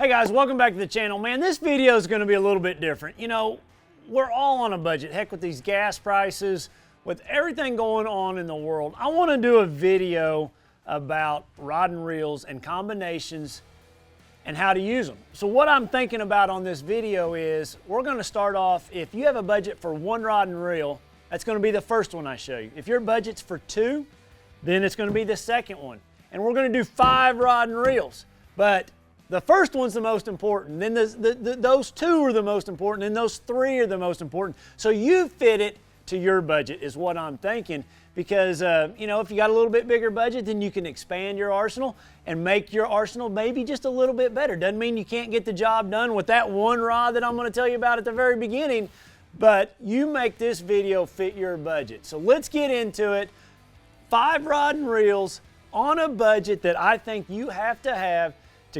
Hey guys, welcome back to the channel. Man, this video is going to be a little bit different. You know, we're all on a budget. Heck, with these gas prices, with everything going on in the world, I want to do a video about rod and reels and combinations and how to use them. So what I'm thinking about on this video is we're going to start off, if you have a budget for one rod and reel, that's going to be the first one I show you. If your budget's for two, then it's going to be the second one. And we're going to do 5 rod and reels. But the first one's the most important, then those 2 are the most important, and those 3 are the most important. So you fit it to your budget is what I'm thinking, because you know, if you got a little bit bigger budget, then you can expand your arsenal and make your arsenal maybe just a little bit better. Doesn't mean you can't get the job done with that one rod that I'm going to tell you about at the very beginning, but you make this video fit your budget. So let's get into it. 5 rod and reels on a budget that I think you have to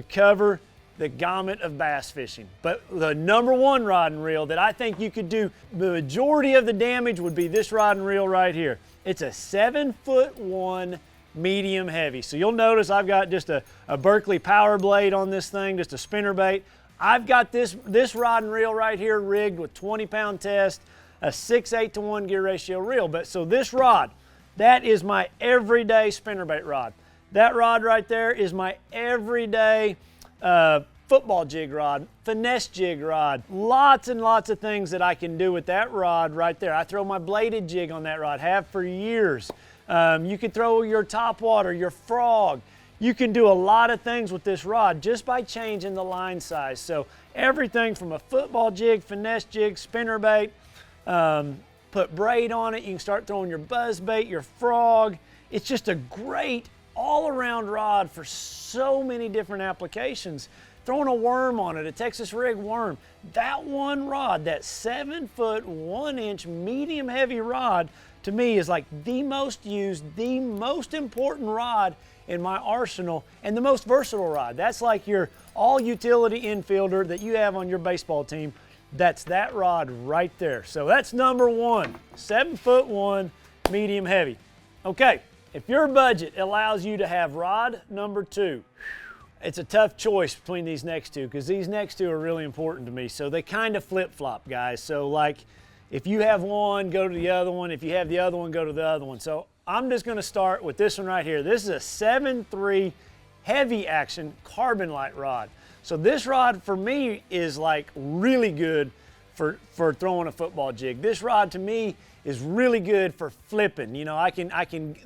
cover the gamut of bass fishing. But the number 1 rod and reel that I think you could do the majority of the damage would be this rod and reel right here. It's a 7'1" medium heavy. So you'll notice I've got just a Berkeley power blade on this thing, just a spinner bait. I've got this rod and reel right here rigged with 20-pound test, a 6/8-to-1 gear ratio reel. But so this rod, that is my everyday spinnerbait rod. That rod right there is my everyday football jig rod, finesse jig rod. Lots and lots of things that I can do with that rod right there. I throw my bladed jig on that rod, have for years. You can throw your topwater, your frog. You can do a lot of things with this rod just by changing the line size. So everything from a football jig, finesse jig, spinnerbait, put braid on it. You can start throwing your buzz bait, your frog. It's just a great all-around rod for so many different applications. Throwing a worm on it, a Texas rig worm. That one rod, that 7'1" medium heavy rod, to me is like the most used, the most important rod in my arsenal, and the most versatile rod. That's like your all utility infielder that you have on your baseball team. That's that rod right there. So that's number 1, 7'1" medium heavy. Okay. If your budget allows you to have rod number 2, it's a tough choice between these next 2, because these next 2 are really important to me. So they kind of flip-flop, guys. So like if you have one, go to the other one. If you have the other one, go to the other one. So I'm just going to start with this one right here. This is a 7.3 heavy action carbon light rod. So this rod for me is like really good for throwing a football jig. This rod to me is really good for flipping. You know,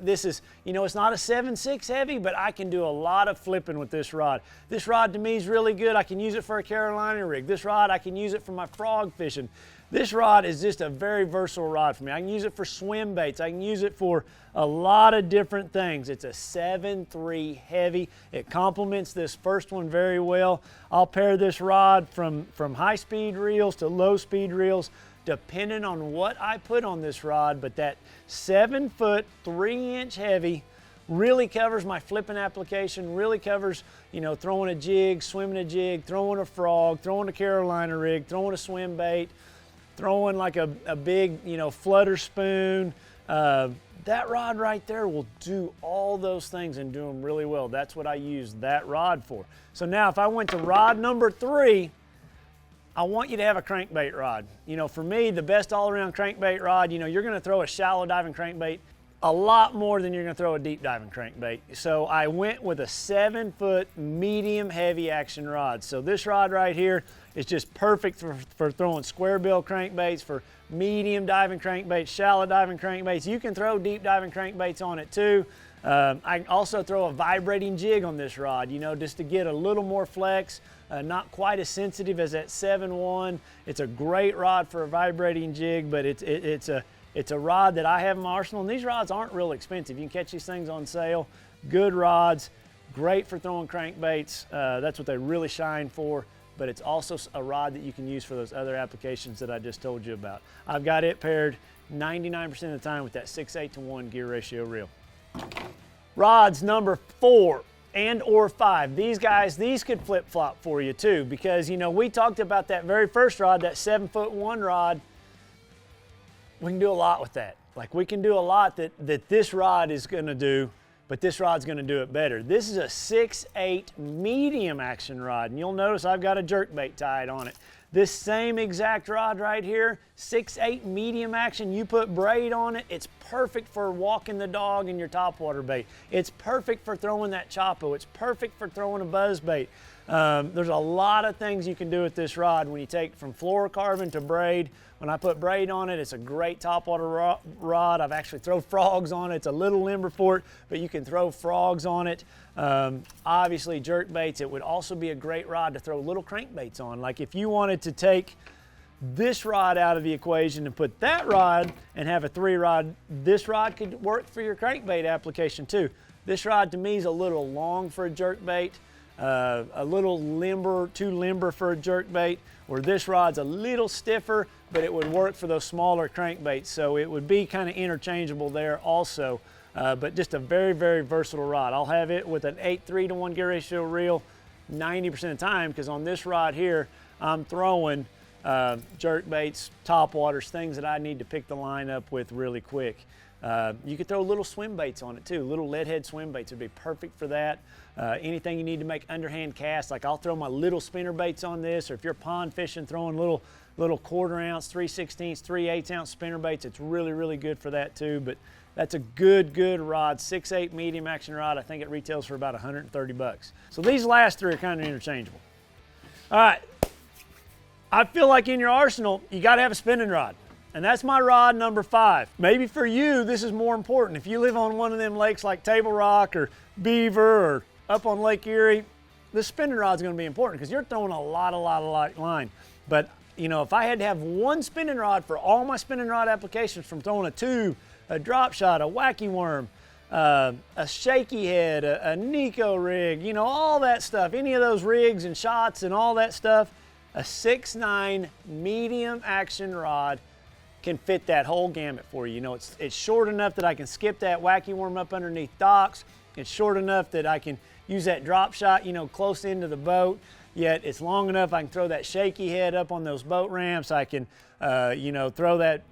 this is, you know, it's not a 7.6 heavy, but I can do a lot of flipping with this rod. This rod to me is really good. I can use it for a Carolina rig. This rod, I can use it for my frog fishing. This rod is just a very versatile rod for me. I can use it for swim baits. I can use it for a lot of different things. It's a 7.3 heavy. It complements this first one very well. I'll pair this rod from high-speed reels to low-speed reels, depending on what I put on this rod. But that 7', 3" heavy really covers my flipping application, really covers, you know, throwing a jig, swimming a jig, throwing a frog, throwing a Carolina rig, throwing a swim bait, throwing like a big, you know, flutter spoon. That rod right there will do all those things and do them really well. That's what I use that rod for. So now if I went to rod number 3, I want you to have a crankbait rod. You know, for me, the best all-around crankbait rod, you know, you're going to throw a shallow diving crankbait a lot more than you're going to throw a deep diving crankbait. So I went with a 7' medium heavy action rod. So this rod right here is just perfect for throwing square bill crankbaits, for medium diving crankbaits, shallow diving crankbaits. You can throw deep diving crankbaits on it too. I can also throw a vibrating jig on this rod, you know, just to get a little more flex. Not quite as sensitive as that 7'1". It's a great rod for a vibrating jig, but it's a rod that I have in my arsenal, and these rods aren't real expensive. You can catch these things on sale. Good rods, great for throwing crankbaits. That's what they really shine for, but it's also a rod that you can use for those other applications that I just told you about. I've got it paired 99% of the time with that 6/8-to-1 gear ratio reel. Rods number 4 and or 5. These guys, these could flip-flop for you too, because, you know, we talked about that very first rod, that 7'1" rod. We can do a lot with that. Like, we can do a lot that this rod is going to do but this rod's gonna do it better. This is a 6/8 medium action rod, and you'll notice I've got a jerkbait tied on it. This same exact rod right here, 6/8 medium action, you put braid on it, it's perfect for walking the dog in your topwater bait. It's perfect for throwing that choppo. It's perfect for throwing a buzz bait. There's a lot of things you can do with this rod when you take from fluorocarbon to braid. When I put braid on it, it's a great topwater rod. I've actually thrown frogs on it. It's a little limber for it, but you can throw frogs on it. Obviously jerk baits, it would also be a great rod to throw little crankbaits on. Like if you wanted to take this rod out of the equation and put that rod and have a 3-rod, this rod could work for your crankbait application too. This rod to me is a little long for a jerk bait. A little limber, too limber for a jerk bait, where this rod's a little stiffer, but it would work for those smaller crankbaits. So it would be kind of interchangeable there also, but just a very, very versatile rod. I'll have it with an 8:3 to 1 gear ratio reel 90% of the time, because on this rod here, I'm throwing jerk baits, top waters, things that I need to pick the line up with really quick. You could throw little swim baits on it too. Little lead head swim baits would be perfect for that. Anything you need to make underhand casts, like I'll throw my little spinner baits on this, or if you're pond fishing, throwing little 1/4 ounce, 3/16, 3/8 ounce spinner baits, it's really, really good for that too. But that's a good rod, 6/8 medium action rod. I think it retails for about 130 bucks. So these last 3 are kind of interchangeable. All right, I feel like in your arsenal, you gotta have a spinning rod. And that's my rod number 5. Maybe for you, this is more important. If you live on one of them lakes like Table Rock or Beaver or up on Lake Erie, the spinning rod's gonna be important because you're throwing a lot of line. But you know, if I had to have one spinning rod for all my spinning rod applications, from throwing a tube, a drop shot, a wacky worm, a shaky head, a Nico rig, you know, all that stuff, any of those rigs and shots and all that stuff, a 6/9 medium action rod can fit that whole gamut for you. You know, it's short enough that I can skip that wacky worm up underneath docks. It's short enough that I can use that drop shot, you know, close into the boat. Yet it's long enough I can throw that shaky head up on those boat ramps. I can, you know, throw that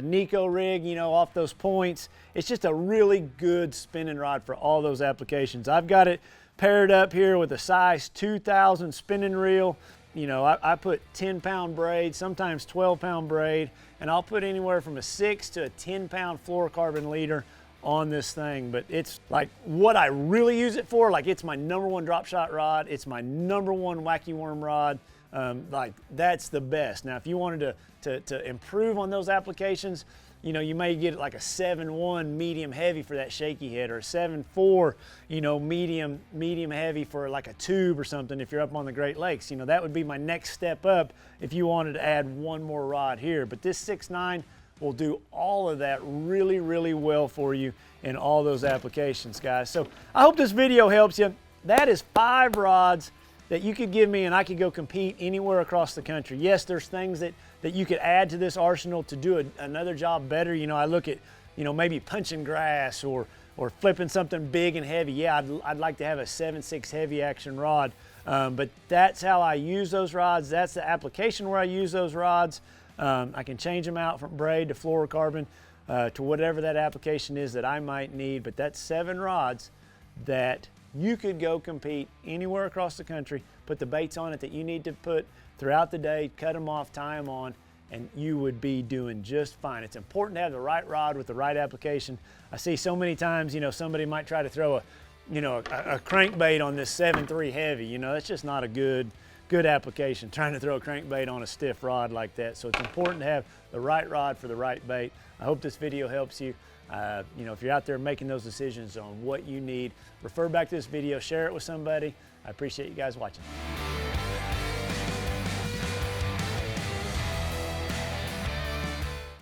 Nico rig, you know, off those points. It's just a really good spinning rod for all those applications. I've got it paired up here with a size 2000 spinning reel. You know, I put 10-pound braid, sometimes 12-pound braid, and I'll put anywhere from a 6 to a 10-pound fluorocarbon leader on this thing. But it's like what I really use it for, like it's my #1 drop shot rod, it's my #1 wacky worm rod. Like that's the best. Now, if you wanted to improve on those applications, you know, you may get like a 7/1 medium heavy for that shaky head, or a 7/4, you know, medium heavy for like a tube or something if you're up on the Great Lakes. You know, that would be my next step up if you wanted to add one more rod here. But this 6/9 will do all of that really, really well for you in all those applications, guys. So I hope this video helps you. That is 5 rods that you could give me and I could go compete anywhere across the country. Yes, there's things that you could add to this arsenal to do another job better. You know, I look at, you know, maybe punching grass or flipping something big and heavy. Yeah, I'd like to have a 7/6 heavy action rod, but that's how I use those rods. That's the application where I use those rods. I can change them out from braid to fluorocarbon to whatever that application is that I might need, but that's 7 rods that you could go compete anywhere across the country, put the baits on it that you need to put throughout the day, cut them off, tie them on, and you would be doing just fine. It's important to have the right rod with the right application. I see so many times, you know, somebody might try to throw a crankbait on this 7/3 heavy. You know, that's just not a good application, trying to throw a crankbait on a stiff rod like that. So it's important to have the right rod for the right bait. I hope this video helps you. You know, if you're out there making those decisions on what you need, refer back to this video, share it with somebody. I appreciate you guys watching.